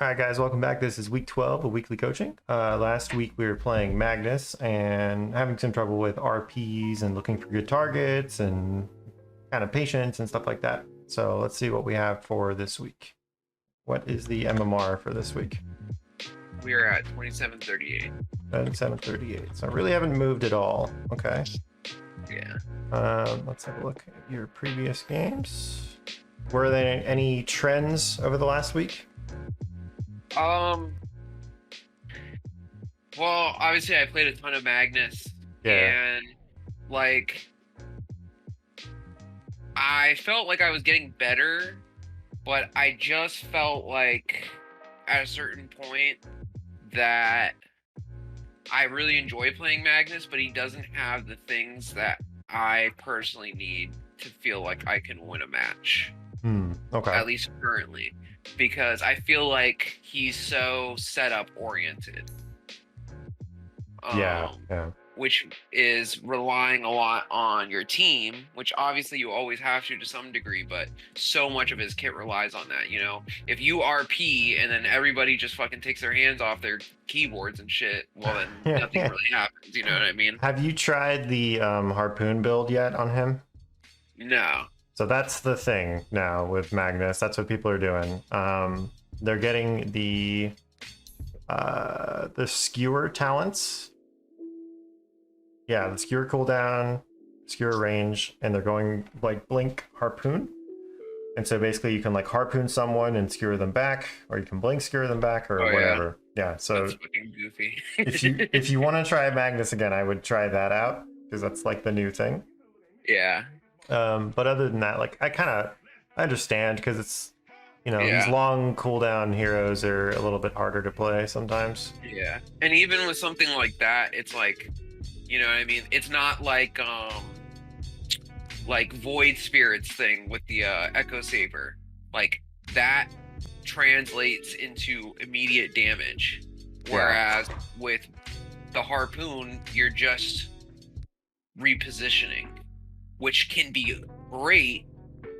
All right, guys, welcome back. This is week 12 of weekly coaching. Last week we were playing Magnus and having some trouble with RPs and looking for good targets and kind of patience and stuff like that. So let's see what we have for this week. What is the MMR for this week? We are at 2738. 738. So I really haven't moved at all. Okay. Yeah. Let's have a look at your previous games. Were there any trends over the last week? Well, obviously I played a ton of Magnus. Yeah. And like I felt like I was getting better, but I just felt like at a certain point that I really enjoy playing Magnus, but he doesn't have the things that I personally need to feel like I can win a match. Okay. At least currently, because I feel like he's so setup oriented. Yeah. Which is relying a lot on your team, which obviously you always have to some degree, but so much of his kit relies on that, you know? If you RP and then everybody just fucking takes their hands off their keyboards and shit, well then nothing really happens, you know what I mean? Have you tried the harpoon build yet on him? No. So that's the thing now with Magnus. That's what people are doing. They're getting the skewer talents. Yeah, the skewer cooldown, skewer range, and they're going like blink harpoon. And so basically you can like harpoon someone and skewer them back, or you can blink skewer them back, or whatever. Yeah, so that's fucking goofy. if you want to try Magnus again, I would try that out because that's like the new thing. Yeah. But other than that, like I understand because it's these long cooldown heroes are a little bit harder to play sometimes. Yeah, and even with something like that, it's like, you know what I mean? It's not like Void Spirits thing with the Echo Saber. Like that translates into immediate damage. Whereas with the harpoon, you're just repositioning, which can be great,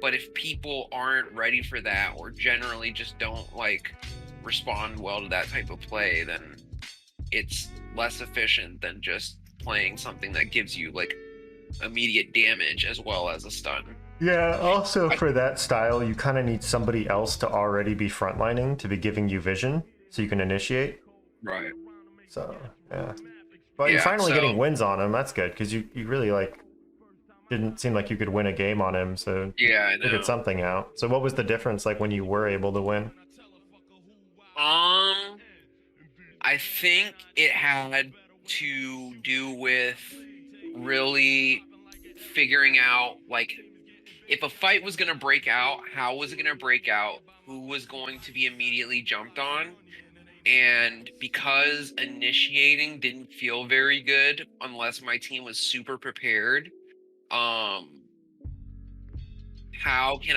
but if people aren't ready for that or generally just don't like respond well to that type of play, then it's less efficient than just playing something that gives you like immediate damage as well as a stun. Yeah, also for that style, you kind of need somebody else to already be frontlining to be giving you vision so you can initiate. Right. So, yeah. But you're finally getting wins on him. That's good because you really like didn't seem like you could win a game on him. So yeah, I know. Figured something out. So what was the difference like when you were able to win? I think it had to do with really figuring out like if a fight was going to break out, how was it going to break out, who was going to be immediately jumped on, and because initiating didn't feel very good unless my team was super prepared, how can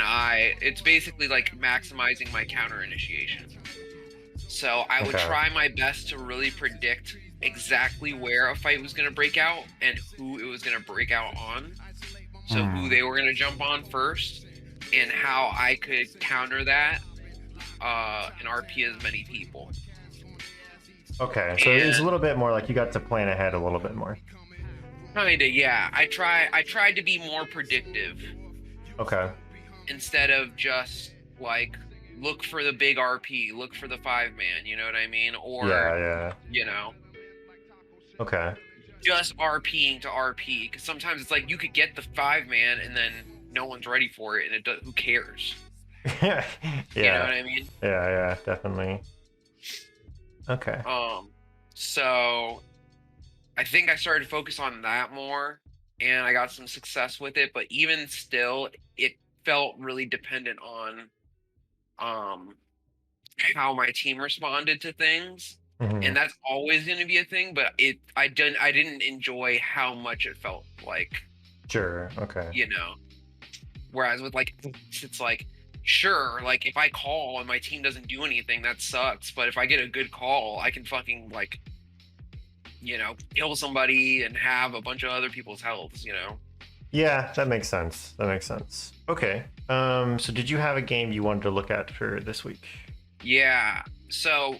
it's basically like maximizing my counter initiation. So I would try my best to really predict exactly where a fight was going to break out and who it was going to break out on. So who they were going to jump on first and how I could counter that and RP as many people. Okay, so it's a little bit more like you got to plan ahead a little bit more. Kinda, yeah. I tried to be more predictive. Okay. Instead of just like look for the big RP, look for the 5-man, you know what I mean? Or you know. Okay. Just RPing to RP, because sometimes it's like you could get the 5-man and then no one's ready for it, and who cares? Yeah. You know what I mean? Yeah, definitely. Okay. So I think I started to focus on that more, and I got some success with it, but even still, it felt really dependent on how my team responded to things. And that's always going to be a thing, but I didn't enjoy how much it felt like. Sure. Okay. You know, whereas with like it's like, sure, like if I call and my team doesn't do anything, that sucks. But if I get a good call, I can fucking like, kill somebody and have a bunch of other people's healths. Yeah, that makes sense. Okay. So did you have a game you wanted to look at for this week? Yeah. So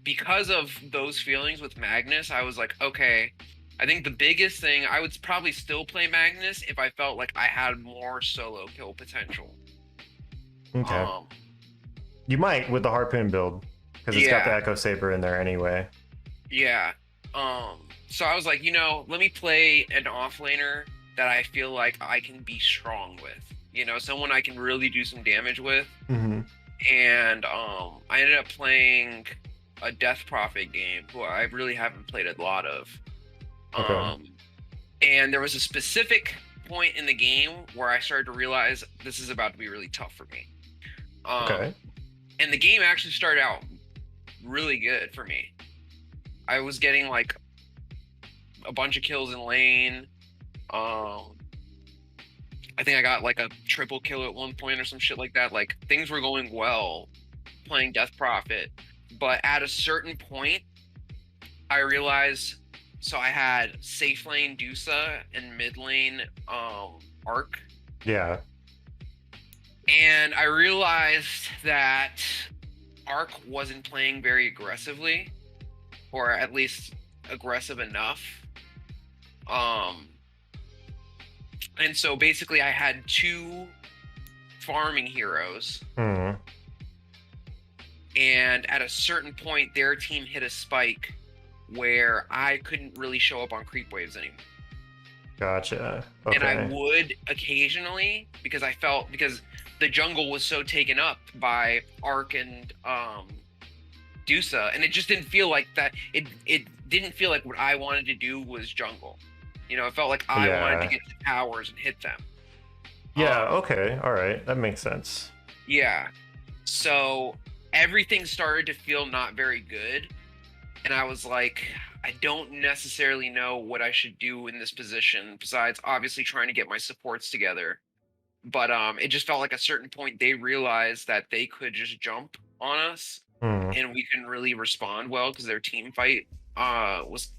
because of those feelings with Magnus, I was like, okay, I think the biggest thing I would probably still play Magnus if I felt like I had more solo kill potential. Okay. Um, You might with the harpoon build because it's got the yeah, Echo Saber in there anyway. yeah. So I was like, let me play an offlaner that I feel like I can be strong with. Someone I can really do some damage with. Mm-hmm. And I ended up playing a Death Prophet game, who I really haven't played a lot of. Okay. Um, and there was a specific point in the game where I started to realize this is about to be really tough for me. Okay. And the game actually started out really good for me. I was getting like a bunch of kills in lane. Um, I think I got like a triple kill at one point or some shit like that. Like things were going well playing Death Prophet, but at a certain point, I realized. So I had safe lane Dusa and mid lane Arc, Yeah. and I realized that Arc wasn't playing very aggressively, or at least aggressive enough. And so basically, I had two farming heroes, Hmm. and at a certain point, their team hit a spike where I couldn't really show up on creep waves anymore. Gotcha. And I Okay. would occasionally, because the jungle was so taken up by Arc and Dusa, and it just didn't feel like that. It didn't feel like what I wanted to do was jungle. It felt like I wanted to Yeah. get to towers and hit them. Yeah. Um, Okay. All right. That makes sense. yeah. So everything started to feel not very good, and I was like, I don't necessarily know what I should do in this position besides obviously trying to get my supports together. But it just felt like at a certain point they realized that they could just jump on us Hmm. and we couldn't really respond well because their team fight was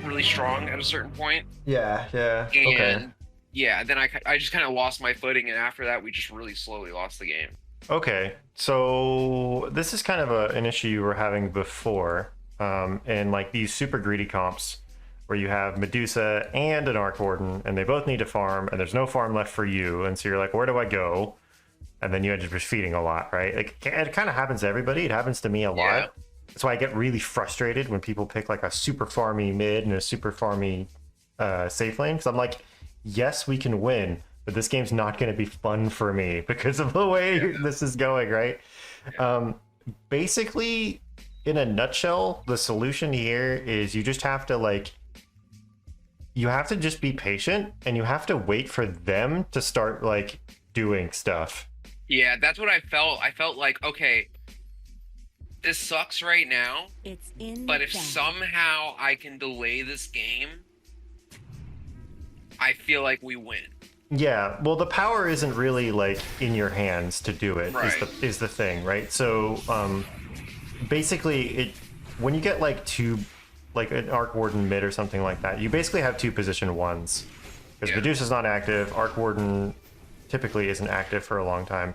really strong at a certain point. Yeah. Yeah. Okay. And yeah, then I just kind of lost my footing, and after that we just really slowly lost the game. Okay. So this is kind of an issue you were having before, in like these super greedy comps where you have Medusa and an Arc Warden, and they both need to farm, and there's no farm left for you, and so you're like, where do I go? And then you end up just feeding a lot, right? Like, it kind of happens to everybody. It happens to me a Yeah. lot. That's why I get really frustrated when people pick like a super farmy mid and a super farmy safe lane, because I'm like, yes, we can win, but this game's not going to be fun for me because of the way this is going, right? Um, Basically, in a nutshell, the solution here is you just have to like, you have to just be patient and you have to wait for them to start like doing stuff. Yeah, that's what I felt. I felt like, okay, this sucks right now, It's in but the if bag. somehow I can delay this game, I feel like we win. Yeah, well, the power isn't really like in your hands to do it. Right. Is the thing, right? So, basically, it when you get like two, like an Arc Warden mid or something like that, you basically have two position ones because Yeah. Medusa's not active. Arc Warden typically isn't active for a long time,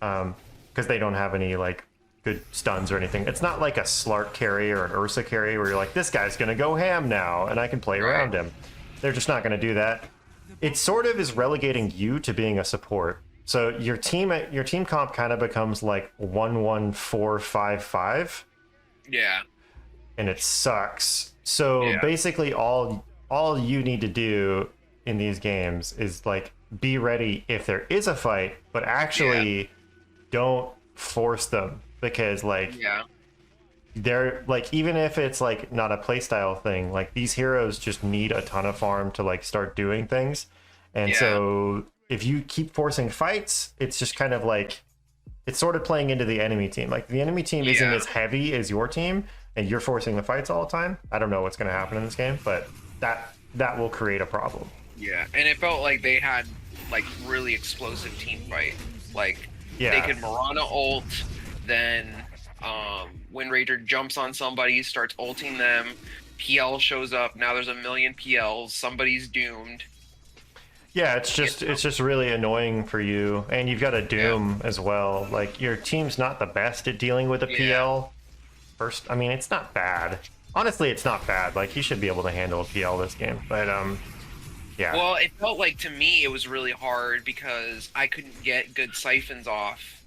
because they don't have any like good stuns or anything. It's not like a Slark carry or an Ursa carry where you're like, this guy's gonna go ham now and I can play Right. around him. They're just not gonna do that. It sort of is relegating you to being a support. So your team comp kind of becomes like 1-1-4-5-5, Yeah. and it sucks. So Yeah. basically all you need to do in these games is like be ready if there is a fight, but actually don't force them, because like Yeah. they're like, even if it's like not a playstyle thing, like these heroes just need a ton of farm to like start doing things. And Yeah. so if you keep forcing fights, it's just kind of like, it's sort of playing into the enemy team. Like the enemy team isn't Yeah. as heavy as your team and you're forcing the fights all the time. I don't know what's going to happen in this game, but that will create a problem. Yeah. And it felt like they had like really explosive team fight. Like Yeah. they could Mirana ult, then Wind Rager jumps on somebody, starts ulting them, PL shows up, now there's a million PLs, somebody's doomed. Yeah, it's just really annoying for you, and you've got a Doom as well. Like your team's not the best at dealing with a PL. First, I mean, it's not bad. Honestly, it's not bad. Like he should be able to handle a PL this game, but yeah. Well, it felt like to me it was really hard because I couldn't get good siphons off.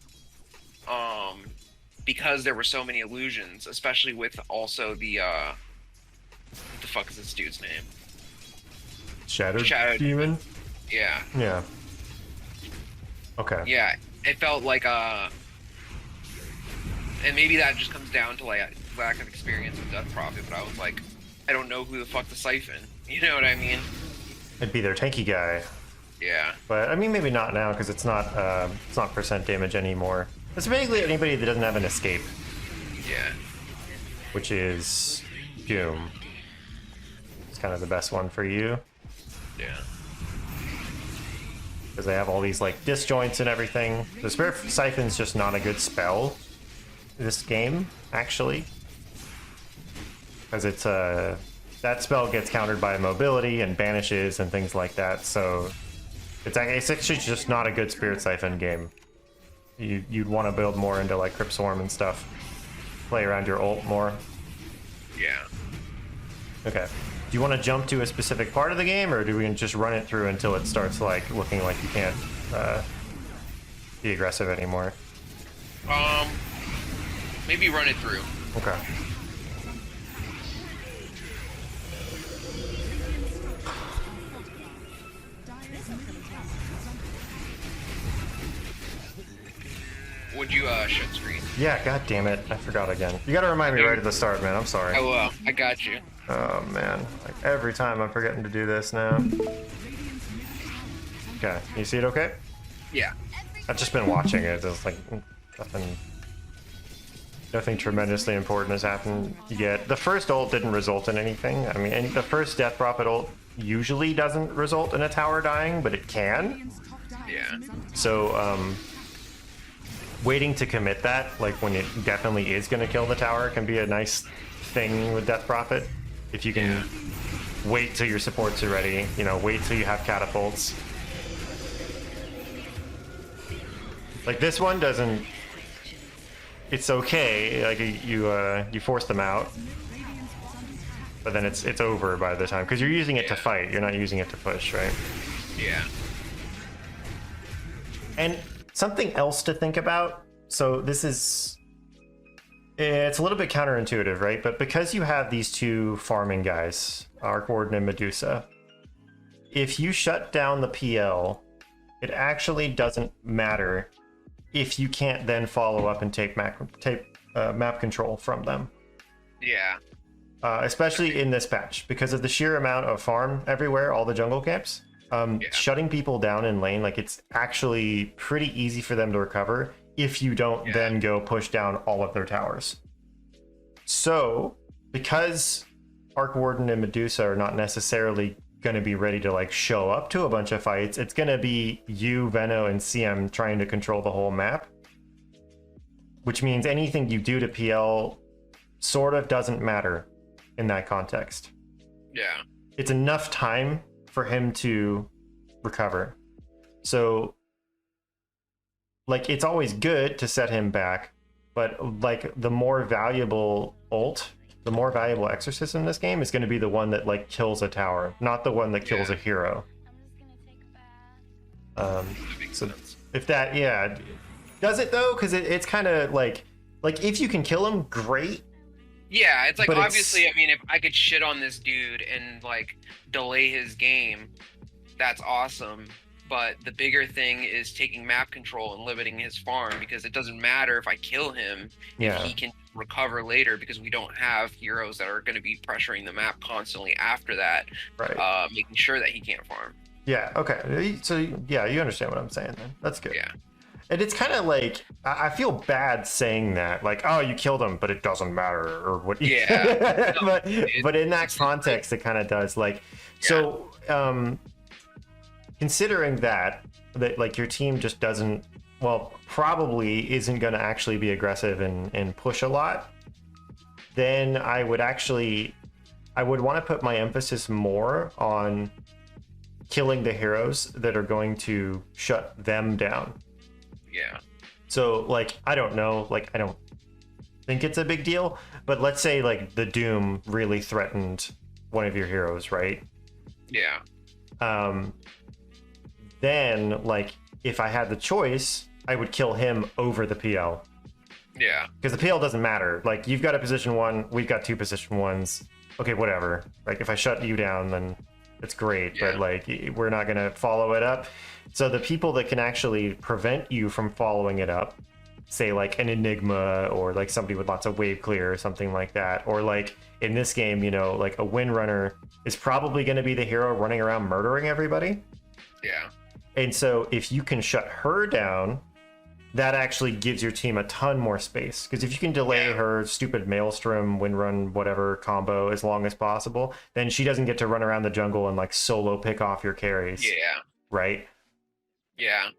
Because there were so many illusions, especially with also the what the fuck is this dude's name? Shadow Demon? Yeah. Yeah. Okay. Yeah. It felt like and maybe that just comes down to like lack of experience with Death Prophet, but I was like, I don't know who the fuck to siphon. You know what I mean? It'd be their tanky guy. Yeah. But I mean maybe not now because it's not percent damage anymore. It's basically anybody that doesn't have an escape. Yeah. Which is Doom. It's kind of the best one for you. Yeah. Because they have all these like disjoints and everything. The Spirit Siphon's just not a good spell this game, actually. Because it's that spell gets countered by mobility and banishes and things like that, so it's actually just not a good Spirit Siphon game. You'd want to build more into like Crypt Swarm and stuff. Play around your ult more. Yeah. Okay. Do you want to jump to a specific part of the game, or do we just run it through until it starts like looking like you can't be aggressive anymore? Maybe run it through. Okay. Would you shut screen? Yeah, god damn it. I forgot again. You gotta remind me right at the start, man. I'm sorry. I will. I got you. Oh man. Like every time I'm forgetting to do this now. Okay. You see it okay? Yeah. I've just been watching it. There's like nothing tremendously important has happened yet. The first ult didn't result in anything. I mean, and the first Death Prophet ult usually doesn't result in a tower dying, but it can. Yeah. So, waiting to commit that, like when it definitely is going to kill the tower, can be a nice thing with Death Prophet. If you can wait till your supports are ready, you know, wait till you have catapults. Like this one doesn't. It's okay. Like you force them out, but then it's over by the time because you're using it to fight. You're not using it to push, right? Yeah. And something else to think about. So this is. It's a little bit counterintuitive, right? But because you have these two farming guys, Arc Warden and Medusa, if you shut down the PL, it actually doesn't matter if you can't then follow up and take map control from them. Yeah. Especially in this patch, because of the sheer amount of farm everywhere, all the jungle camps. Shutting people down in lane, like it's actually pretty easy for them to recover if you don't then go push down all of their towers. So, because Arc Warden and Medusa are not necessarily going to be ready to like show up to a bunch of fights, it's going to be you, Veno, and CM trying to control the whole map. Which means anything you do to PL sort of doesn't matter in that context. Yeah. It's enough time for him to recover. So, like, it's always good to set him back, but like the more valuable ult, the more valuable exorcism in this game is going to be the one that like kills a tower, not the one that kills a hero. So if that, does it though? Because it's kind of like if you can kill him, great. Yeah, it's like But obviously, I mean, if I could shit on this dude and like delay his game, that's awesome. But the bigger thing is taking map control and limiting his farm, because it doesn't matter if I kill him if he can recover later, because we don't have heroes that are going to be pressuring the map constantly after that, right? Making sure that he can't farm. Yeah. Okay. So yeah, you understand what I'm saying then. That's good. Yeah. And it's kind of like, I feel bad saying that, like, oh, you killed him, but it doesn't matter, or what. Yeah. but in that context, it kind of does. Like, so, considering that like your team just doesn't, well, probably isn't going to actually be aggressive and push a lot, then I would want to put my emphasis more on killing the heroes that are going to shut them down. Yeah. So like, I don't know, like I don't think it's a big deal, but let's say like the Doom really threatened one of your heroes, right? Yeah. Then like if I had the choice, I would kill him over the PL. Yeah. Because the PL doesn't matter. Like you've got a position 1, we've got 2 position 1s. Okay, whatever. Like if I shut you down, then it's great, Yeah. but like we're not gonna follow it up. So the people that can actually prevent you from following it up, say like an Enigma or like somebody with lots of wave clear or something like that, or like in this game, you know, like a Windrunner is probably going to be the hero running around murdering everybody. Yeah. And so if you can shut her down, that actually gives your team a ton more space. Because if you can delay her stupid Maelstrom, Windrun, whatever combo as long as possible, then she doesn't get to run around the jungle and like solo pick off your carries. Yeah. Right? Yeah.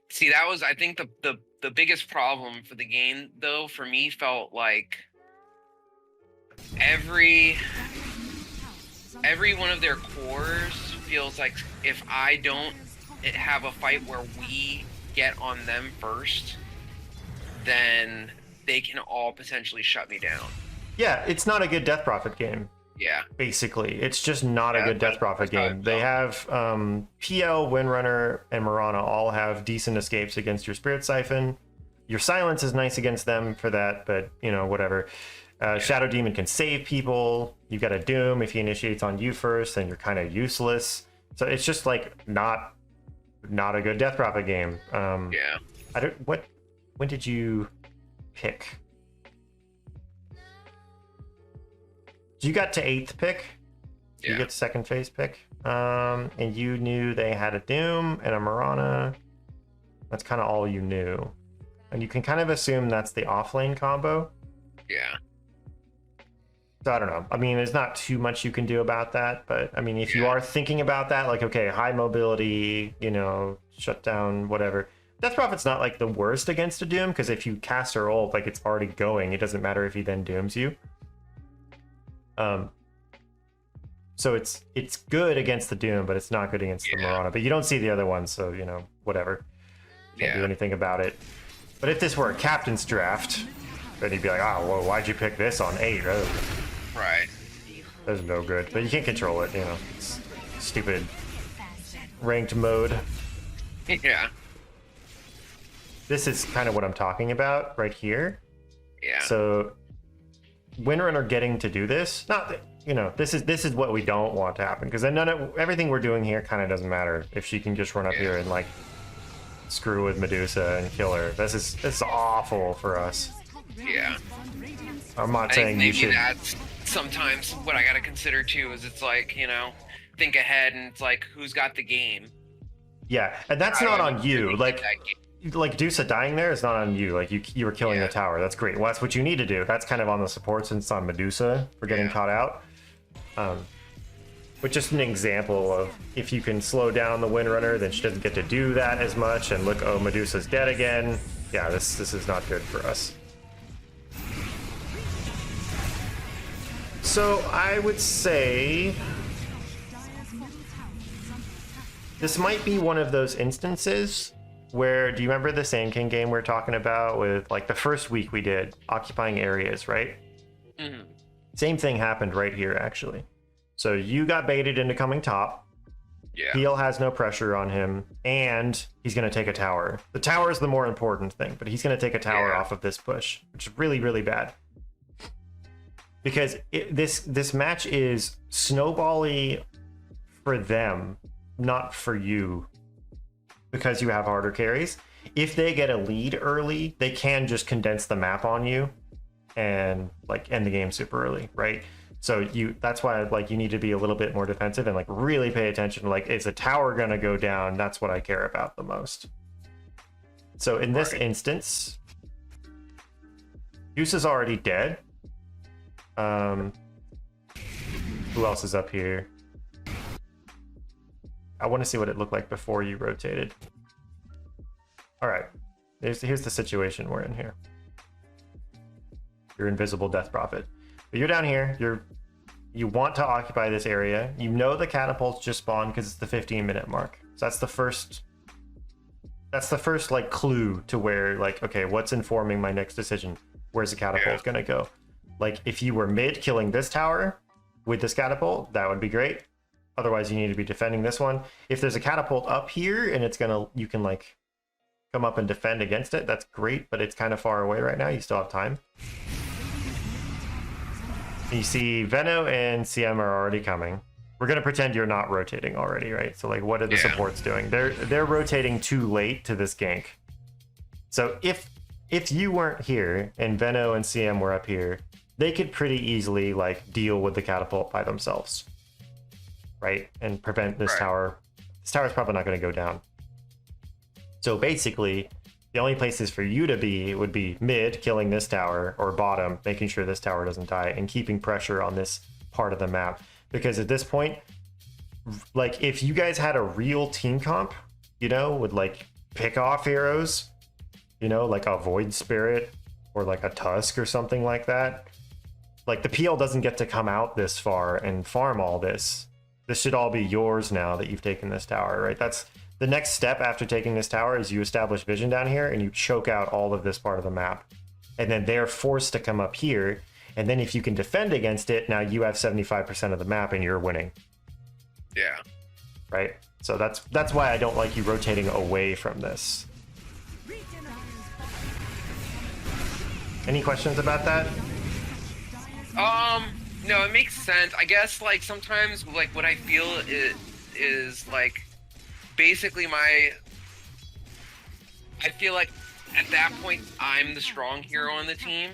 See, that was, I think, the biggest problem for the game, though, for me, felt like every one of their cores feels like if I don't have a fight where we get on them first, then they can all potentially shut me down. Yeah, it's not a good Death Prophet game. Yeah. Basically, it's just not a good Death Prophet game. They have PL, Windrunner, and Mirana all have decent escapes against your Spirit Siphon. Your Silence is nice against them for that, but you know, whatever. Shadow Demon can save people. You've got a Doom. If he initiates on you first, then you're kind of useless. So it's just like not a good Death Prophet game. Yeah. When did you pick? You got to 8th pick. You get second phase pick. And you knew they had a Doom and a Mirana. That's kind of all you knew. And you can kind of assume that's the offlane combo. Yeah. So I don't know. I mean, there's not too much you can do about that, but I mean, if you are thinking about that, like, okay, high mobility, you know, shut down, whatever. Death Prophet's not like the worst against a Doom, because if you cast her ult, like it's already going. It doesn't matter if he then dooms you. So it's good against the Doom, but it's not good against the Mirana. But you don't see the other ones, so you know, whatever. Can't do anything about it. But if this were a captain's draft, then you'd be like, oh, well, why'd you pick this on 8? Right. That's no good. But you can't control it, you know. It's stupid ranked mode. Yeah. This is kind of what I'm talking about right here. Yeah. So Windrunner getting to do this, not that, you know, this is what we don't want to happen, because then everything we're doing here kind of doesn't matter if she can just run up here and like screw with Medusa and kill her. This is awful for us. Yeah. I'm not I saying think maybe you should. that's sometimes what I gotta consider too, is it's like, you know, think ahead and it's like, who's got the game? Yeah, and that's not on you. Like Dusa dying there is not on you. Like you were killing the tower. That's great. Well, that's what you need to do. That's kind of on the support, since it's on Medusa for getting caught out. But just an example of, if you can slow down the Windrunner, then she doesn't get to do that as much. And look, oh, Medusa's dead again. Yeah, this is not good for us. So I would say this might be one of those instances where, do you remember the Sand King game we we're talking about with like the first week we did occupying areas, right? Mm-hmm. Same thing happened right here, actually. So you got baited into coming top. Yeah. Heal has no pressure on him, and he's going to take a tower. The tower is the more important thing, but he's going to take a tower off of this push, which is really, really bad. Because this match is snowbally for them, not for you, because you have harder carries. If they get a lead early, they can just condense the map on you and like end the game super early, right? So that's why like you need to be a little bit more defensive and like really pay attention. Like, is the tower gonna go down? That's what I care about the most. So in this instance, Goose is already dead. Who else is up here? I want to see what it looked like before you rotated. All right, here's the situation we're in here. You're invisible Death Prophet. But you're down here. You're You want to occupy this area. You know the catapults just spawned because it's the 15-minute mark. So that's the first like clue to where, like, okay, what's informing my next decision? Where's the catapult gonna go? Like, if you were mid killing this tower with this catapult, that would be great. Otherwise, you need to be defending this one. If there's a catapult up here and you can like come up and defend against it, that's great, but it's kind of far away right now. You still have time. You see Veno and CM are already coming. We're gonna pretend you're not rotating already, right? So like, what are the supports doing? They're rotating too late to this gank. So if you weren't here and Veno and CM were up here, they could pretty easily like deal with the catapult by themselves, right? And prevent this tower. This tower's probably not gonna go down. So basically, the only places for you to be would be mid, killing this tower, or bottom, making sure this tower doesn't die, and keeping pressure on this part of the map. Because at this point, like, if you guys had a real team comp, you know, with like pick off heroes, you know, like a Void Spirit or like a Tusk or something like that, like the PL doesn't get to come out this far and farm all this. This should all be yours now that you've taken this tower, right? That's the next step after taking this tower, is you establish vision down here and you choke out all of this part of the map. And then they're forced to come up here. And then if you can defend against it, now you have 75% of the map and you're winning. Yeah. Right? So that's why I don't like you rotating away from this. Any questions about that? No, it makes sense. I guess, like, sometimes, like, what I feel is like, basically I feel like at that point I'm the strong hero on the team,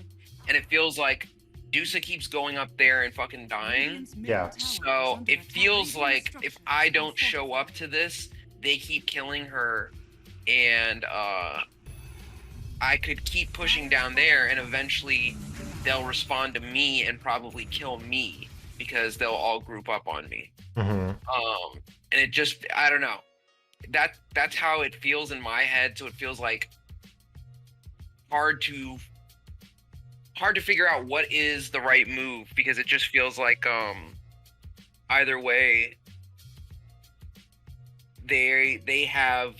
and it feels like Dusa keeps going up there and fucking dying. Yeah. So it feels like if I don't show up to this, they keep killing her, and I could keep pushing down there, and eventually they'll respond to me and probably kill me because they'll all group up on me. Mm-hmm. And it just, I don't know. That's how it feels in my head. So it feels like hard to figure out what is the right move, because it just feels like either way they have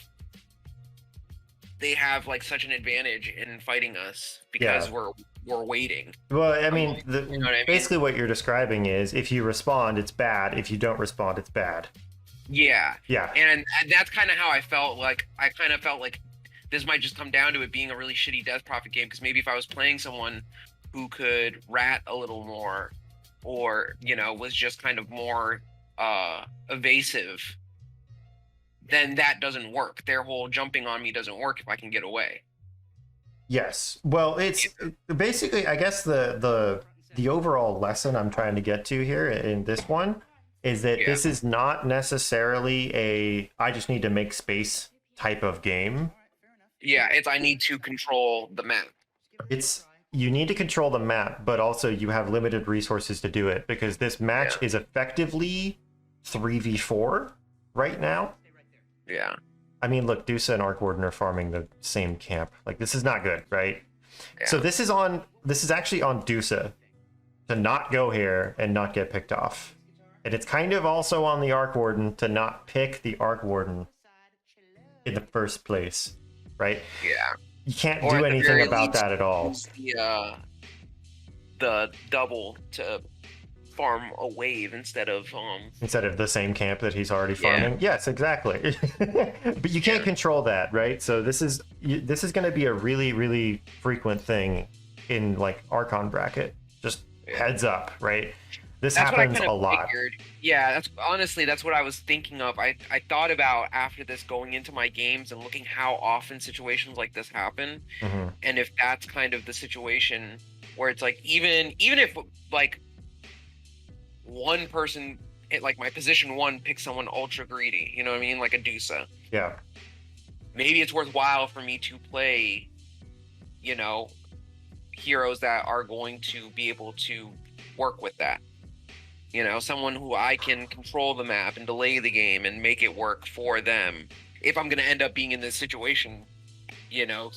like such an advantage in fighting us because we're waiting. Well, I mean, you know what I mean? Basically what you're describing is, if you respond, it's bad. If you don't respond, it's bad. Yeah. Yeah. And that's kind of how I felt. Like, I kind of felt like this might just come down to it being a really shitty Death Prophet game, because maybe if I was playing someone who could rat a little more, or, you know, was just kind of more evasive, then that doesn't work. Their whole jumping on me doesn't work if I can get away. Yes. Well, it's basically, I guess the overall lesson I'm trying to get to here in this one is that this is not necessarily a I just need to make space type of game. Yeah, it's I need to control the map. It's you need to control the map, but also you have limited resources to do it, because this match is effectively 3v4 right now. Yeah. I mean, look, Dusa and Arc Warden are farming the same camp. Like, this is not good, right? Yeah. So this is actually on Dusa to not go here and not get picked off. And it's kind of also on the Arc Warden to not pick the Arc Warden in the first place, right? Yeah. You can't do anything about that at all. The double to farm a wave instead of the same camp that he's already farming. Yes, exactly. But you can't control that, right? So this is going to be a really, really frequent thing in like Archon bracket. Just heads up, right? This happens a lot. Yeah, that's what I was thinking of. I thought about after this, going into my games and looking how often situations like this happen, and if that's kind of the situation where it's like, even if like one person, like my position one, picks someone ultra greedy, you know what I mean, like a Dusa. Yeah. Maybe it's worthwhile for me to play, you know, heroes that are going to be able to work with that. You know, someone who I can control the map and delay the game and make it work for them, if I'm going to end up being in this situation, you know,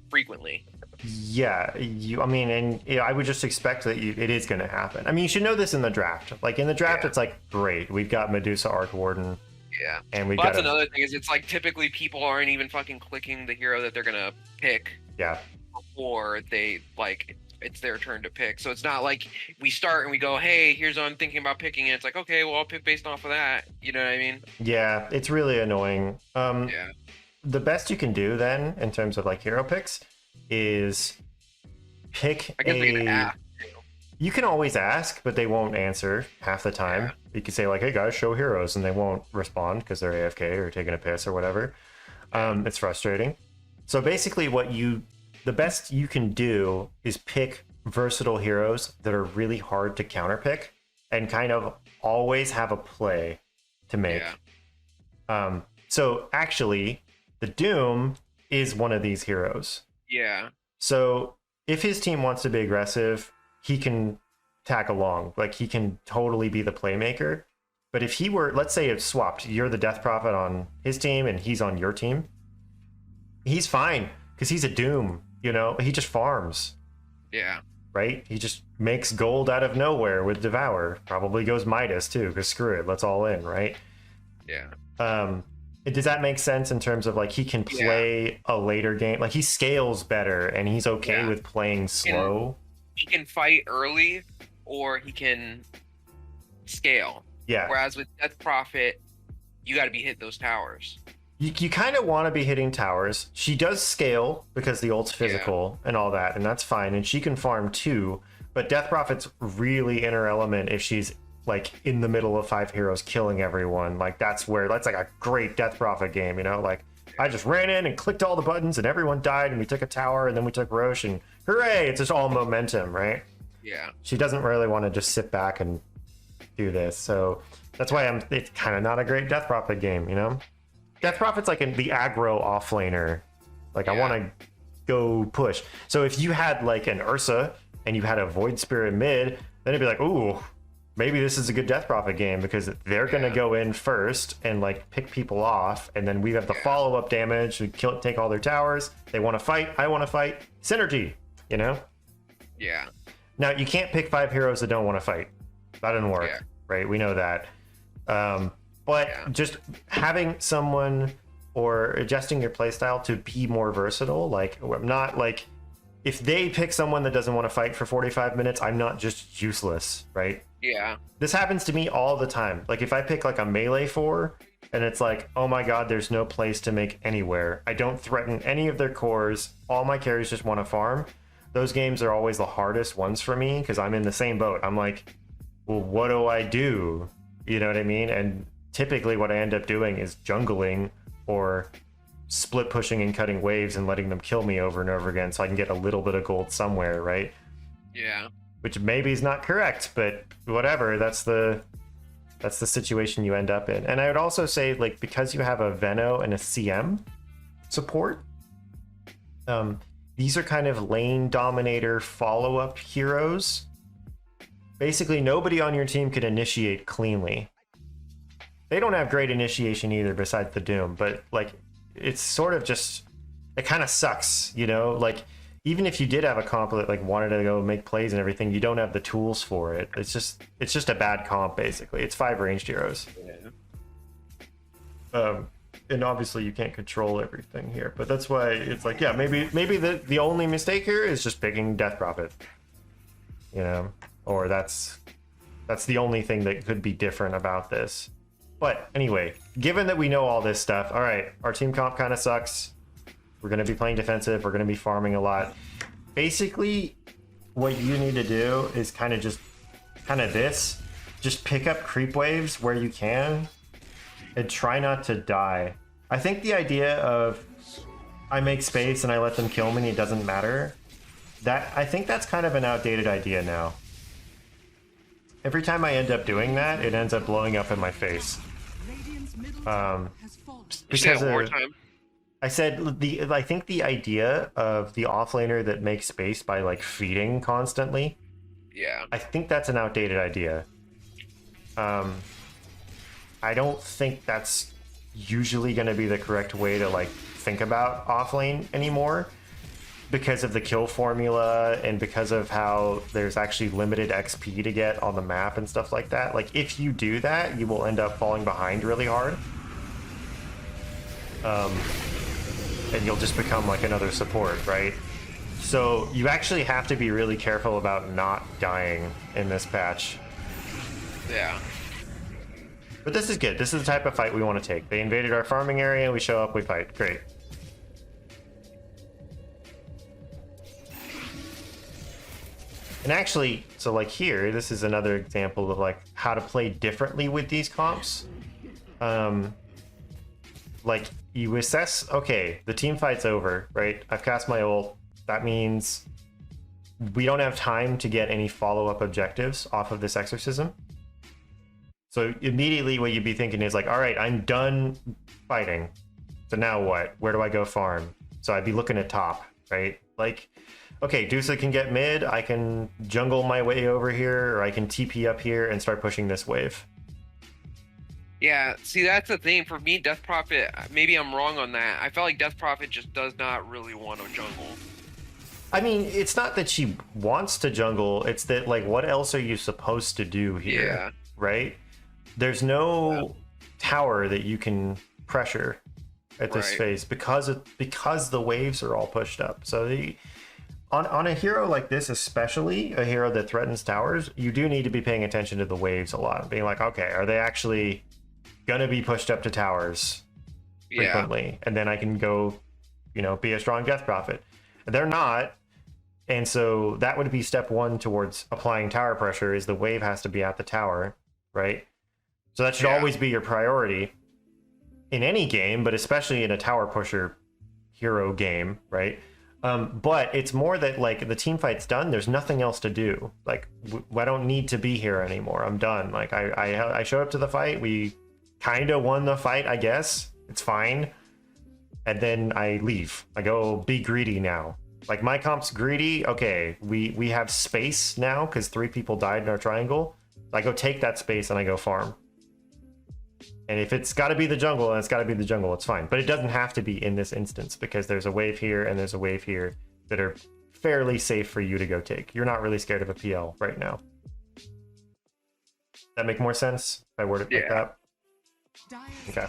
frequently. Yeah, I mean, and I would just expect that it is going to happen. I mean, you should know this in the draft. Like in the draft, Yeah. it's like great. We've got Medusa Arc Warden, Yeah. and we Well, got that's another thing is it's like typically people aren't even fucking clicking the hero that they're gonna pick yeah, before they like it's their turn to pick. So it's not like we start and we go, hey, here's what I'm thinking about picking. And it's like, okay, well, I'll pick based off of that. You know what I mean? yeah. It's really annoying. Yeah. The best you can do then in terms of like hero picks is pick I guess we can a. ask. You can always ask, but they won't answer half the time. Yeah. You can say like, "Hey guys, show heroes," and they won't respond because they're AFK or taking a piss or whatever. It's frustrating. So basically, the best you can do is pick versatile heroes that are really hard to counterpick, and kind of always have a play to make. Yeah. So actually, the Doom is one of these heroes. Yeah. So if his team wants to be aggressive, he can tag along. Like he can totally be the playmaker. But if he were, let's say it's swapped, you're the Death Prophet on his team and he's on your team, he's fine because he's a Doom, you know, he just farms, Yeah. right? He just makes gold out of nowhere with Devour. Probably goes Midas too, because screw it, let's all in, right? Yeah. Does that make sense in terms of like he can play a later game? Like he scales better and he's okay with playing slow. He can fight early or he can scale. Yeah. Whereas with Death Prophet, you got to be hit those towers. You kind of want to be hitting towers. She does scale because the ult's physical and all that, and that's fine. And she can farm too. But Death Prophet's really in her element if she's like in the middle of 5 heroes killing everyone. Like that's like a great Death Prophet game, you know? Like I just ran in and clicked all the buttons and everyone died and we took a tower and then we took Roche and hooray, it's just all momentum, right? Yeah. She doesn't really want to just sit back and do this. So that's why it's kind of not a great Death Prophet game, you know? Death Prophet's like the aggro offlaner. Like I want to go push. So if you had like an Ursa and you had a Void Spirit mid, then it'd be like, ooh, maybe this is a good Death Prophet game because they're gonna go in first and like pick people off, and then we have the follow-up damage. We take all their towers. They want to fight. I want to fight. Synergy, you know? Yeah. Now you can't pick 5 heroes that don't want to fight. That doesn't work, right? We know that. But just having someone or adjusting your playstyle to be more versatile, like I'm not like if they pick someone that doesn't want to fight for 45 minutes, I'm not just useless, right? Yeah. This happens to me all the time. Like if I pick like a melee 4 and it's like, oh my god, there's no place to make anywhere. I don't threaten any of their cores. All my carries just want to farm. Those games are always the hardest ones for me because I'm in the same boat. I'm like, well, what do I do? You know what I mean? And typically what I end up doing is jungling or split pushing and cutting waves and letting them kill me over and over again so I can get a little bit of gold somewhere, right? Yeah. Which maybe is not correct, but whatever, that's the situation you end up in. And I would also say, like, because you have a Veno and a CM support, these are kind of lane dominator follow-up heroes. Basically, nobody on your team can initiate cleanly. They don't have great initiation either besides the Doom, but like it's sort of just, it kind of sucks, you know? Like even if you did have a comp that like wanted to go make plays and everything, you don't have the tools for it. It's just a bad comp basically. It's 5 ranged heroes. And obviously you can't control everything here, but that's why it's like, yeah, maybe the only mistake here is just picking Death Prophet, you know, or that's the only thing that could be different about this. But anyway, given that we know all this stuff, all right, our team comp kind of sucks. We're going to be playing defensive. We're going to be farming a lot. Basically, what you need to do is kind of this. Just pick up creep waves where you can and try not to die. I think the idea of I make space and I let them kill me and it doesn't matter, I think that's kind of an outdated idea now. Every time I end up doing that, it ends up blowing up in my face. Because I said I think the idea of the offlaner that makes space by like feeding constantly. Yeah. I think that's an outdated idea. I don't think that's usually going to be the correct way to like think about offlane anymore. because of the kill formula and because of how there's actually limited XP to get on the map and stuff like that. Like, if you do that, you will end up falling behind really hard. And you'll just become like another support, right? So you actually have to be really careful about not dying in this patch. Yeah. But this is good. This is the type of fight we want to take. They invaded our farming area, we show up, we fight. Great. And actually, so like here, this is another example of like how to play differently with these comps. Like you assess, okay, the team fight's over, right? I've cast my ult. That means we don't have time to get any follow-up objectives off of this exorcism. So immediately what you'd be thinking is like, all right, I'm done fighting. So now what? Where do I go farm? So I'd be looking at top, right? Like, okay, Dusa can get mid, I can jungle my way over here, or I can TP up here and start pushing this wave. Yeah, see, that's the thing. For me, Death Prophet, maybe I'm wrong on that. I felt like Death Prophet just does not really want to jungle. I mean, it's not that she wants to jungle, it's that, like, what else are you supposed to do here? Yeah. Right? There's no tower that you can pressure at this phase because the waves are all pushed up. So on a hero like this, especially a hero that threatens towers, you do need to be paying attention to the waves a lot. Being like, okay, are they actually gonna be pushed up to towers frequently? And then I can go, you know, be a strong Death Prophet. They're not. And so that would be step one towards applying tower pressure, is the wave has to be at the tower, right? So that should always be your priority in any game, but especially in a tower pusher hero game, right? But it's more that, like, the team fight's done, there's nothing else to do. Like, I don't need to be here anymore. I'm done. Like, I showed up to the fight. We kind of won the fight, I guess. It's fine. And then I leave. I go be greedy now. Like, my comp's greedy. Okay, we have space now because 3 people died in our triangle. I go take that space and I go farm. And if it's got to be the jungle, then it's got to be the jungle. It's fine. But it doesn't have to be in this instance because there's a wave here and there's a wave here that are fairly safe for you to go take. You're not really scared of a PL right now. That make more sense if I word it like that? Okay.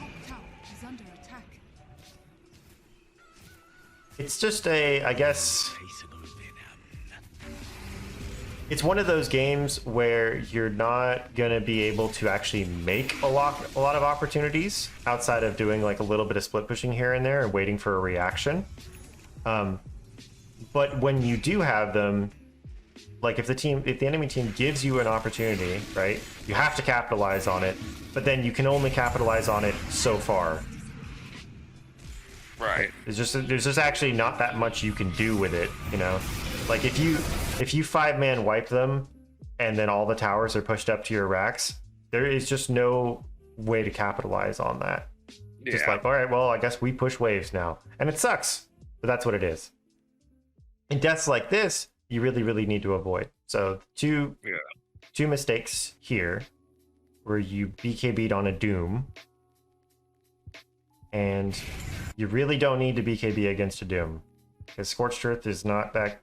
It's just I guess... It's one of those games where you're not going to be able to actually make a lot of opportunities outside of doing like a little bit of split pushing here and there and waiting for a reaction. But when you do have them, like if the enemy team gives you an opportunity, right, you have to capitalize on it, but then you can only capitalize on it so far. Right. There's just actually not that much you can do with it, you know? Like if you 5-man wipe them and then all the towers are pushed up to your racks, there is just no way to capitalize on that. Just like, all right, well, I guess we push waves now. And it sucks, but that's what it is. In deaths like this, you really, really need to avoid. So two mistakes here where you BKB'd on a Doom. And you really don't need to BKB against a Doom. Because Scorched Earth is not that...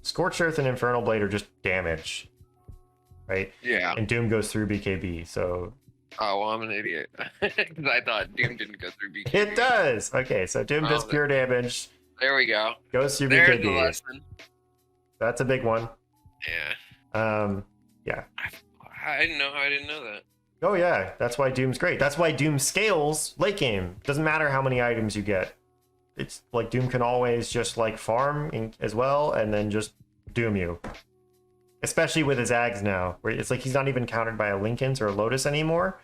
Scorched Earth and Infernal Blade are just damage. Right? Yeah. And Doom goes through BKB, so... Oh, well, I'm an idiot. Because I thought Doom didn't go through BKB. It does! Okay, so Doom does pure damage. There we go. Goes through There's BKB. the lesson. That's a big one. Yeah. Yeah. I didn't know that. Oh yeah, that's why Doom's great. That's why Doom scales late game. Doesn't matter how many items you get. It's like Doom can always just like farm as well and then just Doom you. Especially with his Ags now, where it's like he's not even countered by a Linken's or a Lotus anymore.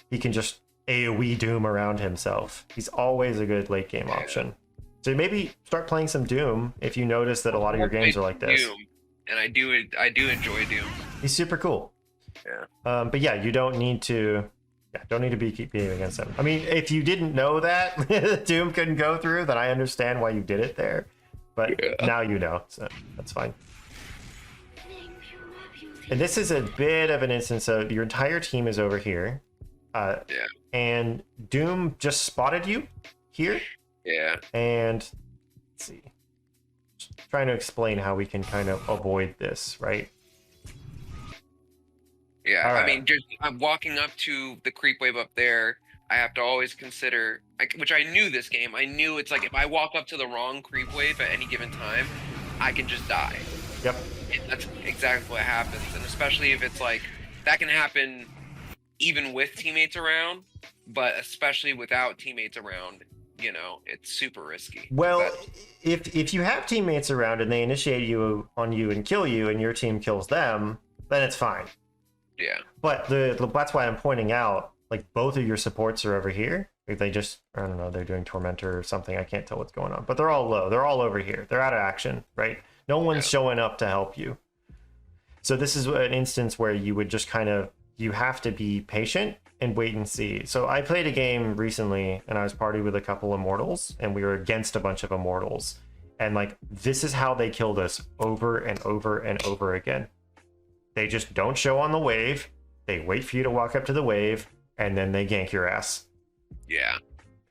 He can just AoE Doom around himself. He's always a good late game option. So maybe start playing some Doom if you notice that a lot of your games are like this. Doom, and I do enjoy Doom. He's super cool. Yeah. But yeah, you don't need to be keeping against him. I mean, if you didn't know that Doom couldn't go through, then I understand why you did it there. But now you know, so that's fine. And this is a bit of an instance of your entire team is over here. And Doom just spotted you here. Yeah. And let's see. trying to explain how we can kind of avoid this, right? Yeah, All I right. mean, just I'm walking up to the creep wave up there. I have to always consider, which I knew this game. I knew it's like if I walk up to the wrong creep wave at any given time, I can just die. Yep. And that's exactly what happens, and especially if it's like that can happen even with teammates around, but especially without teammates around, it's super risky. Well, if you have teammates around and they initiate you on you and kill you, and your team kills them, then it's fine. Yeah. But that's why I'm pointing out, like, both of your supports are over here. If they just, I don't know, they're doing Tormentor or something. I can't tell what's going on. But they're all low. They're all over here. They're out of action, right? No one's showing up to help you. So this is an instance where you would just kind of, you have to be patient and wait and see. So I played a game recently, and I was partying with a couple Immortals, and we were against a bunch of Immortals. And, like, this is how they killed us over and over and over again. They just don't show on the wave. They wait for you to walk up to the wave, and then they gank your ass. Yeah.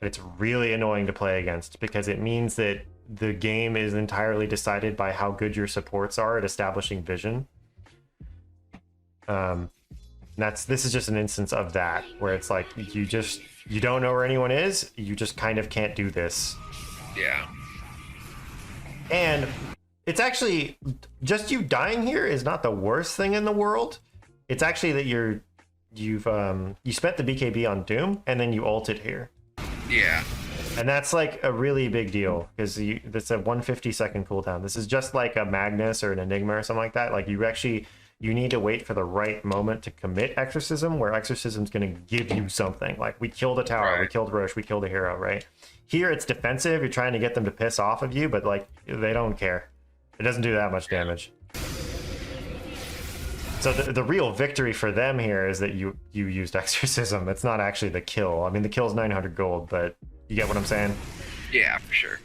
And it's really annoying to play against because it means that the game is entirely decided by how good your supports are at establishing vision. This is just an instance of that, where it's like you don't know where anyone is. You just kind of can't do this. Yeah. And it's actually just you dying here is not the worst thing in the world. It's actually that you spent the BKB on Doom and then you ulted here. Yeah. And that's like a really big deal because that's a 150-second cooldown. This is just like a Magnus or an Enigma or something like that. Like you need to wait for the right moment to commit Exorcism, where Exorcism's going to give you something. Like, we killed a tower, Right. we killed Roche, we killed a hero, right? Here it's defensive. You're trying to get them to piss off of you, but like they don't care. It doesn't do that much damage. So the real victory for them here is that you used Exorcism. It's not actually the kill. I mean, the kill's 900 gold, but you get what I'm saying? Yeah, for sure.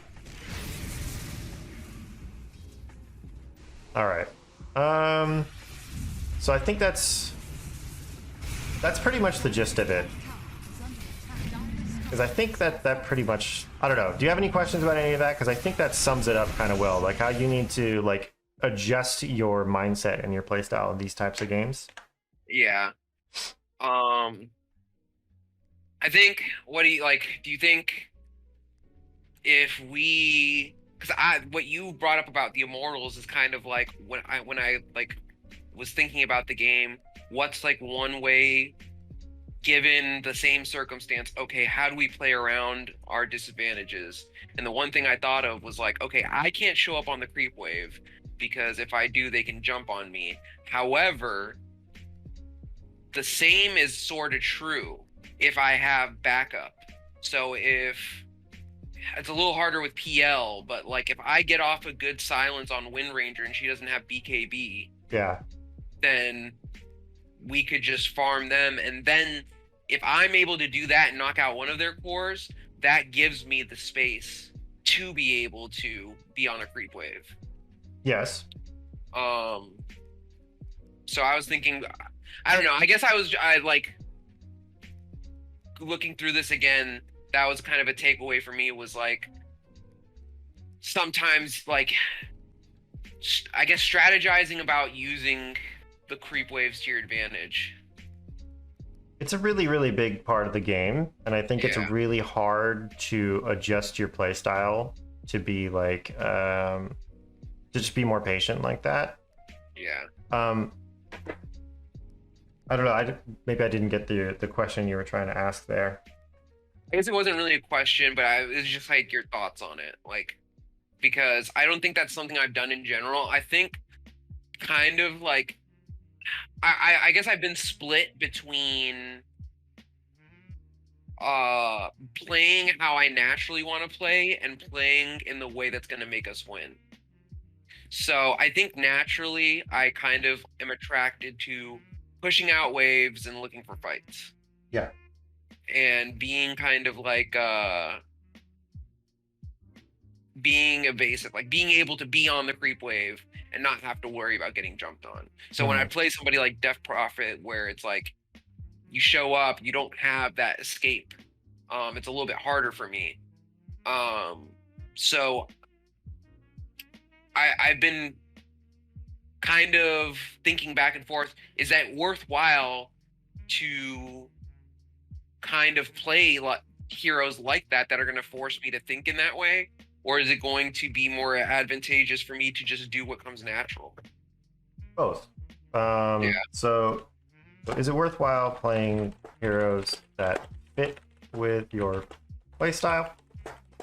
All right. So I think that's pretty much the gist of it. Because I think that pretty much, I don't know. Do you have any questions about any of that? Because I think that sums it up kind of well. Like how you need to like adjust your mindset and your playstyle in these types of games. Yeah. I think, do you think if because what you brought up about the Immortals is kind of like when I like was thinking about the game, what's like one way, given the same circumstance, okay, how do we play around our disadvantages? And the one thing I thought of was like, okay, I can't show up on the creep wave because if I do, they can jump on me. However, the same is sort of true if I have backup. So if it's a little harder with PL, but like if I get off a good silence on Wind Ranger and she doesn't have BKB, Yeah. then we could just farm them. And then if I'm able to do that and knock out one of their cores, that gives me the space to be able to be on a creep wave. Yes. So I was thinking, I don't know, I guess I like looking through this again, that was kind of a takeaway for me, was like sometimes like I guess strategizing about using the creep waves to your advantage. It's a really, really big part of the game, and I think it's Yeah. really hard to adjust your playstyle to be like to just be more patient like that. Yeah. I don't know. Maybe I didn't get the question you were trying to ask there. I guess it wasn't really a question, but it was just like your thoughts on it. Like, because I don't think that's something I've done in general. I think kind of like, I guess I've been split between playing how I naturally want to play and playing in the way that's going to make us win. So I think naturally I kind of am attracted to pushing out waves and looking for fights. Yeah. And being kind of like being evasive, like being able to be on the creep wave and not have to worry about getting jumped on. So when I play somebody like Def Prophet, where it's like you show up, you don't have that escape, it's a little bit harder for me. So I've been kind of thinking back and forth. Is that worthwhile to kind of play heroes like that are going to force me to think in that way? Or is it going to be more advantageous for me to just do what comes natural? Both. Yeah. So is it worthwhile playing heroes that fit with your playstyle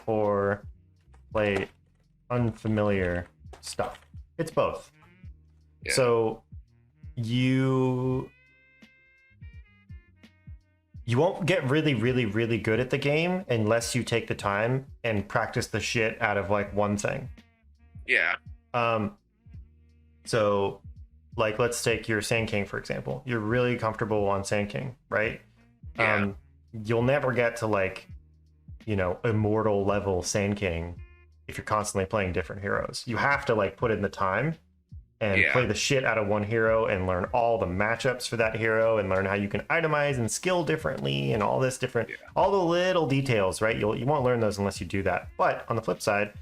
or play unfamiliar stuff? It's both. Yeah. So you won't get really, really, really good at the game unless you take the time and practice the shit out of like one thing. Yeah. So like let's take your Sand King for example. You're really comfortable on Sand King, right? Yeah. You'll never get to like, immortal level Sand King if you're constantly playing different heroes. You have to like put in the time and play the shit out of one hero and learn all the matchups for that hero and learn how you can itemize and skill differently and all this different, all the little details, right? You won't learn those unless you do that. But on the flip side,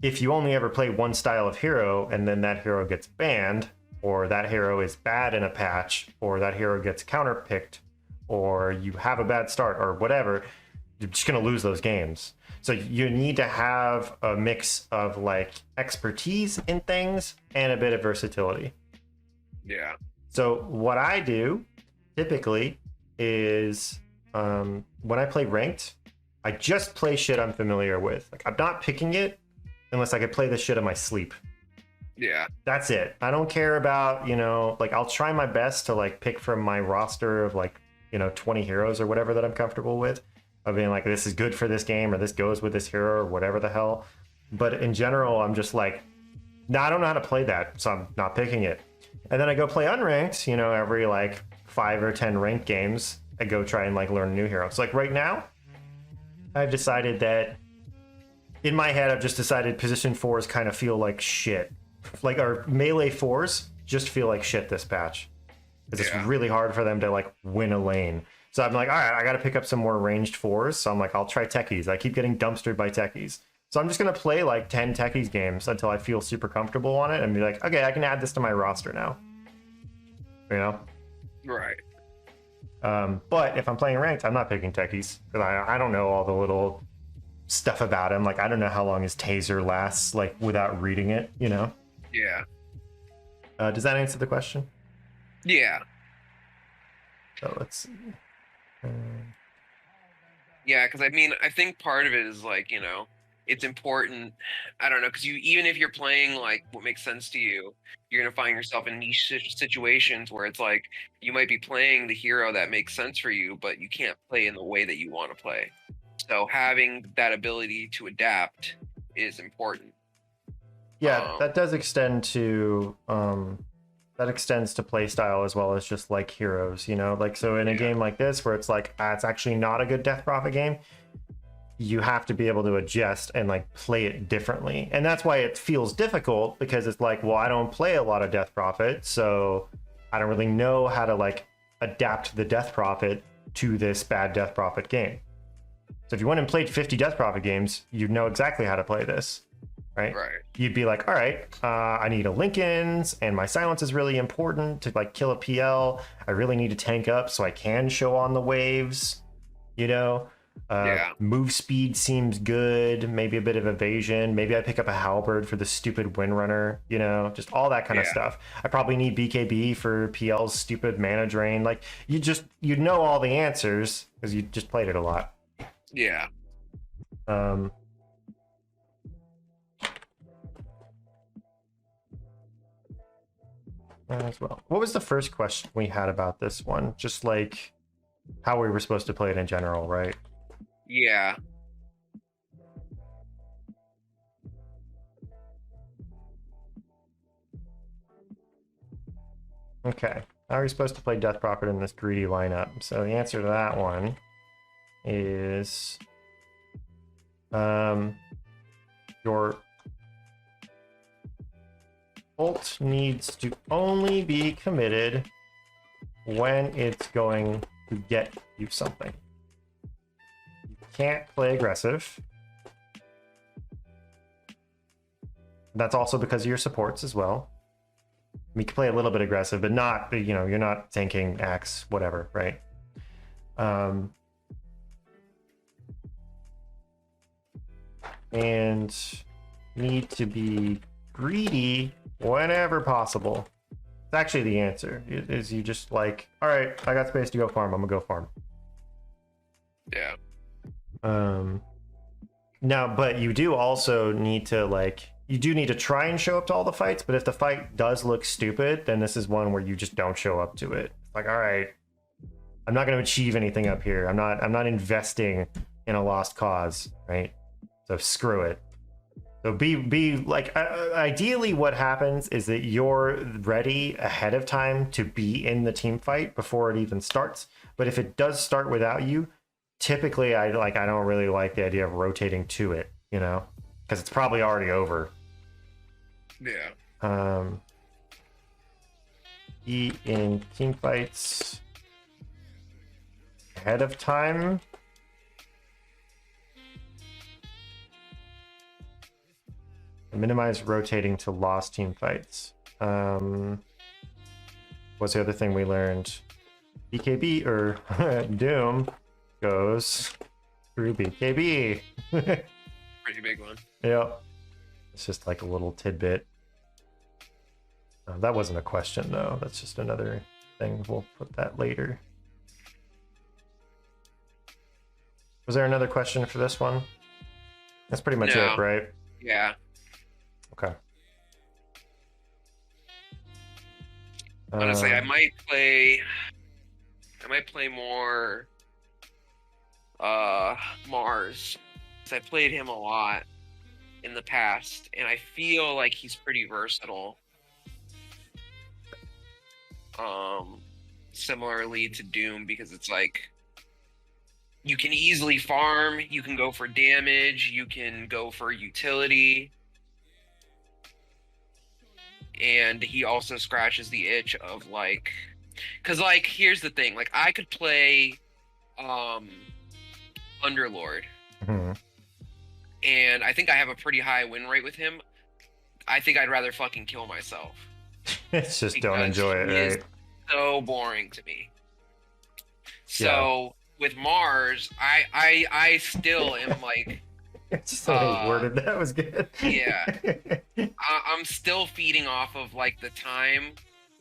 if you only ever play one style of hero and then that hero gets banned, or that hero is bad in a patch, or that hero gets counterpicked, or you have a bad start or whatever, you're just going to lose those games. So you need to have a mix of like expertise in things and a bit of versatility. Yeah. So what I do typically is when I play ranked, I just play shit I'm familiar with. Like I'm not picking it unless I could play this shit in my sleep. Yeah. That's it. I don't care about, like I'll try my best to like pick from my roster of like, 20 heroes or whatever that I'm comfortable with. Of being like, this is good for this game or this goes with this hero or whatever the hell. But in general, I'm just like, no, I don't know how to play that, so I'm not picking it. And then I go play unranked, every like 5 or 10 ranked games. I go try and like learn a new hero. So like right now, I've decided that in my head, I've just decided position 4s kind of feel like shit. Like our melee 4s just feel like shit this patch. Because it's really hard for them to like win a lane. So I'm like, all right, I got to pick up some more ranged 4s. So I'm like, I'll try techies. I keep getting dumpstered by techies. So I'm just going to play like 10 techies games until I feel super comfortable on it and be like, okay, I can add this to my roster now. Right. But if I'm playing ranked, I'm not picking techies. Because I don't know all the little stuff about him. Like, I don't know how long his taser lasts, like, without reading it, Yeah. Does that answer the question? Yeah. So let's see. Yeah, because I think part of it is like, it's important. I don't know, because even if you're playing like what makes sense to you, you're gonna find yourself in niche situations where it's like you might be playing the hero that makes sense for you, but you can't play in the way that you want to play. So having that ability to adapt is important. Yeah, that does extend to that extends to playstyle as well as just like heroes, like so in a game like this where it's like it's actually not a good Death Prophet game, you have to be able to adjust and like play it differently. And that's why it feels difficult, because it's like, well, I don't play a lot of Death Prophet, so I don't really know how to like adapt the Death Prophet to this bad Death Prophet game. So if you went and played 50 Death Prophet games, you'd know exactly how to play this. Right? You'd be like, all right, I need a Lincoln's and my silence is really important to like kill a PL. I really need to tank up so I can show on the waves, Move speed seems good, maybe a bit of evasion, maybe I pick up a halberd for the stupid windrunner, just all that kind of stuff. I probably need BKB for PL's stupid mana drain. Like you know all the answers because you just played it a lot. Yeah. As well. What was the first question we had about this one? Just like how we were supposed to play it in general, right? Yeah. Okay. How are we supposed to play Death Prophet in this greedy lineup? So the answer to that one is your ult needs to only be committed when it's going to get you something. You can't play aggressive. That's also because of your supports as well. I mean, you can play a little bit aggressive, but not, you know, you're not tanking axe, whatever, right? And need to be greedy whenever possible. It's actually the answer. It is you just like, all right, I got space to go farm. I'm gonna go farm. Yeah. Now, but you do also need to like, you do need to try and show up to all the fights. But if the fight does look stupid, then this is one where you just don't show up to it. Like, all right, I'm not going to achieve anything up here. I'm not investing in a lost cause, right? So screw it. So be like, ideally what happens is that you're ready ahead of time to be in the team fight before it even starts. But if it does start without you, typically I don't really like the idea of rotating to it, you know, because it's probably already over. Yeah. Be in team fights ahead of time. Minimize rotating to lost team fights. What's the other thing we learned? BKB or Doom goes through BKB. Pretty big one. Yeah. It's just like a little tidbit. That wasn't a question though. That's just another thing. We'll put that later. Was there another question for this one? That's pretty much it, right? Yeah. Okay. Honestly, I might play more Mars, because I played him a lot in the past, and I feel like he's pretty versatile. Similarly to Doom, because it's like you can easily farm, you can go for damage, you can go for utility. And he also scratches the itch of like, because like here's the thing, like I could play Underlord, and I think I have a pretty high win rate with him. I think I'd rather fucking kill myself. It's just don't enjoy it, right? It's so boring to me. So with Mars, I still am like. It's just the way you worded that was good. Yeah. I'm still feeding off of like the time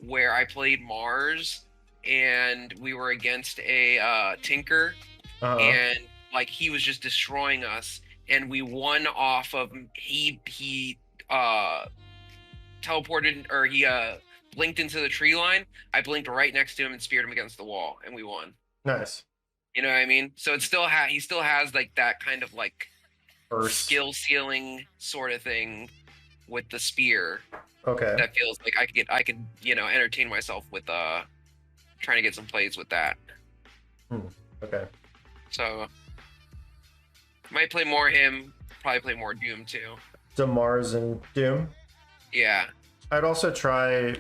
where I played Mars and we were against a Tinker, and like he was just destroying us, and we won off of he teleported, or he blinked into the tree line. I blinked right next to him and speared him against the wall, and we won. Nice. You know what I mean? So it's still he still has like that kind of like skill ceiling sort of thing with the spear. Okay. That feels like I could you know, entertain myself with trying to get some plays with that. Okay. So might play more him, probably play more Doom too. So Mars and Doom? Yeah. I'd also try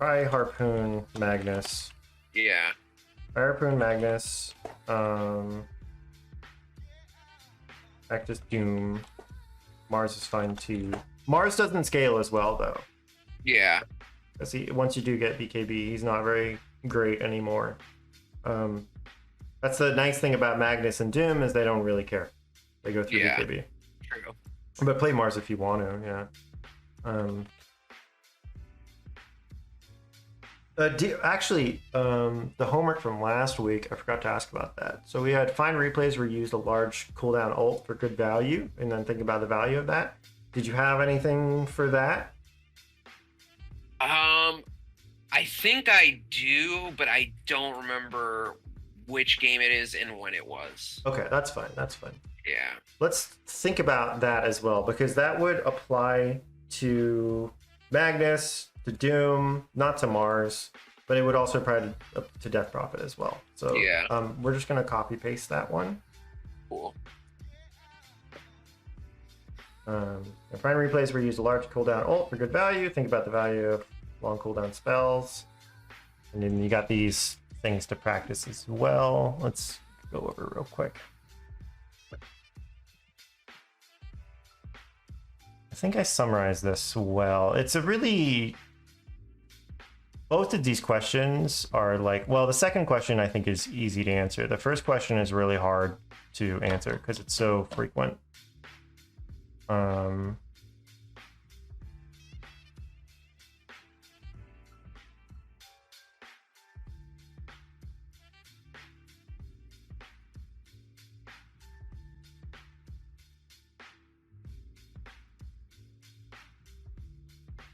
Harpoon Magnus. Yeah. Harpoon Magnus. Practice Doom. Mars is fine too. Mars doesn't scale as well though. Yeah. Because once you do get BKB, he's not very great anymore. That's the nice thing about Magnus and Doom, is they don't really care. They go through BKB. True. But play Mars if you want to, yeah. The homework from last week, I forgot to ask about that. So we had find replays where you used a large cooldown ult for good value, and then think about the value of that. Did you have anything for that? I think I do, but I don't remember which game it is and when it was. Okay, that's fine. That's fine. Yeah. Let's think about that as well, because that would apply to Magnus, to Doom, not to Mars, but it would also apply to Death Prophet as well. So yeah. We're just going to copy paste that one. Cool. Find replays where you use a large cooldown ult for good value. Think about the value of long cooldown spells. And then you got these things to practice as well. Let's go over real quick. think I summarized this well. It's a really... Both of these questions are like... Well, the second question I think is easy to answer. The first question is really hard to answer because it's so frequent.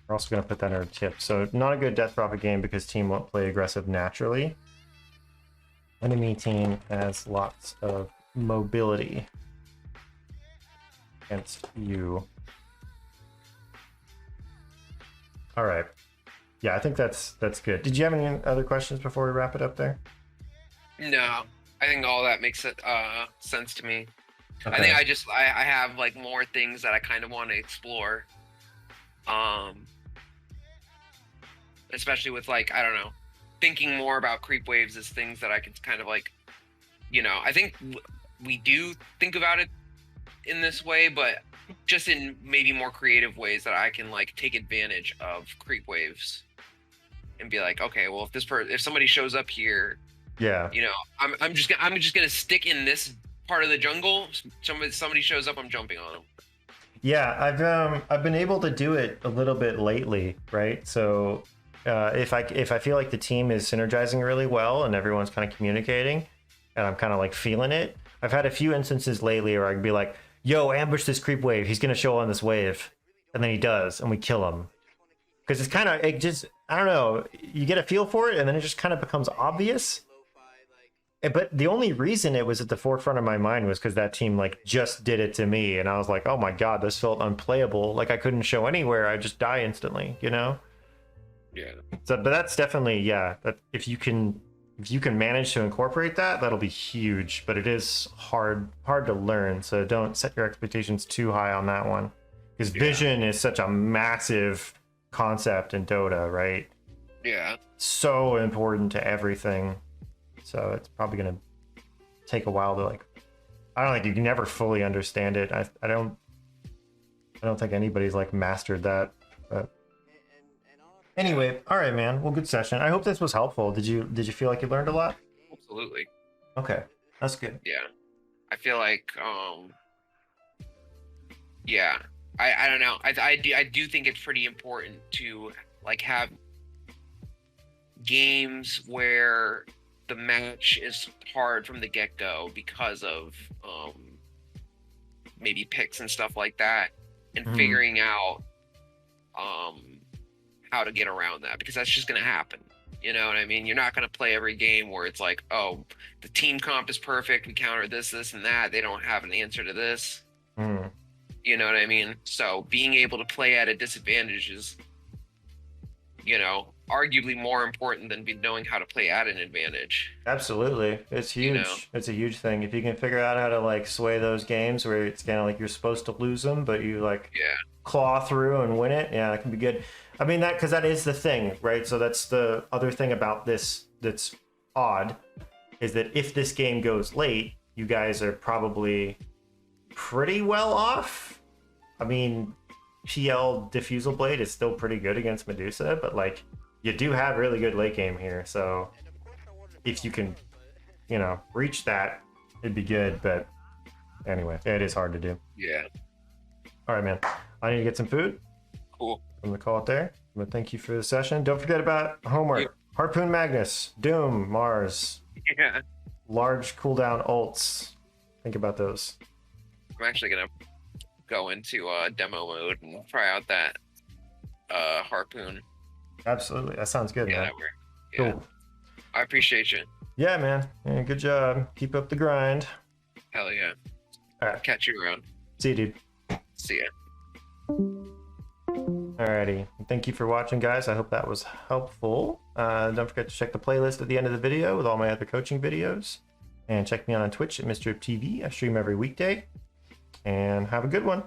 We're also going to put that in our tip. So not a good Death Prophet game because team won't play aggressive naturally. Enemy team has lots of mobility against you. All right. Yeah, I think that's good. Did you have any other questions before we wrap it up there? No, I think all that makes sense to me. Okay. I think I have like more things that I kind of want to explore. Especially with like, I don't know, thinking more about creep waves as things that I can kind of like, I think we do think about it in this way, but just in maybe more creative ways that I can like take advantage of creep waves and be like, okay, well, if somebody shows up here, yeah, I'm just gonna stick in this part of the jungle. Somebody shows up, I'm jumping on them. Yeah, I've been able to do it a little bit lately, right? So if I feel like the team is synergizing really well and everyone's kind of communicating and I'm kind of like feeling it, I've had a few instances lately where I can be like, yo, ambush this creep wave, he's gonna show on this wave, and then he does, and we kill him. Because it's kind of, I don't know, you get a feel for it and then it just kind of becomes obvious. But the only reason it was at the forefront of my mind was because that team like just did it to me, and I was like, oh my god, this felt unplayable. Like I couldn't show anywhere, I just die instantly, Yeah. So, but that's definitely, yeah. That if you can manage to incorporate that, that'll be huge. But it is hard to learn. So don't set your expectations too high on that one, because vision is such a massive concept in Dota, right? Yeah. So important to everything. So it's probably gonna take a while to like. I don't think you can never fully understand it. I don't think anybody's like mastered that. But anyway, all right, man. Well, good session. I hope this was helpful. Did you feel like you learned a lot? Absolutely. Okay, that's good. Yeah, I feel like yeah. I don't know. I do think it's pretty important to like have games where the match is hard from the get-go because of maybe picks and stuff like that, and figuring out how to get around that, because that's just going to happen. You know what I mean? You're not going to play every game where it's like, oh, the team comp is perfect, we counter this and that, they don't have an answer to this. You know what I mean? So being able to play at a disadvantage is, arguably more important than knowing how to play at an advantage. Absolutely. It's huge. It's a huge thing. If you can figure out how to like sway those games where it's kind of like you're supposed to lose them, but you like claw through and win it, yeah, that can be good. I mean, because that is the thing, right? So that's the other thing about this that's odd, is that if this game goes late, you guys are probably pretty well off. I mean, PL Diffusal Blade is still pretty good against Medusa, but like you do have really good late game here, so if you can, reach that, it'd be good. But anyway, it is hard to do. Yeah. All right, man. I need to get some food. Cool. I'm gonna call it there. But thank you for the session. Don't forget about homework. Yep. Harpoon Magnus, Doom, Mars. Yeah. Large cooldown ults. Think about those. I'm actually gonna go into demo mode and try out that harpoon. Absolutely, that sounds good, man. That worked. Yeah. Cool. I appreciate you. Yeah, man. Yeah, good job. Keep up the grind. Hell yeah. All right. Catch you around. See you, dude. See ya. Alrighty. Thank you for watching, guys. I hope that was helpful. Don't forget to check the playlist at the end of the video with all my other coaching videos. And check me out on Twitch at Mr. TV. I stream every weekday. And have a good one.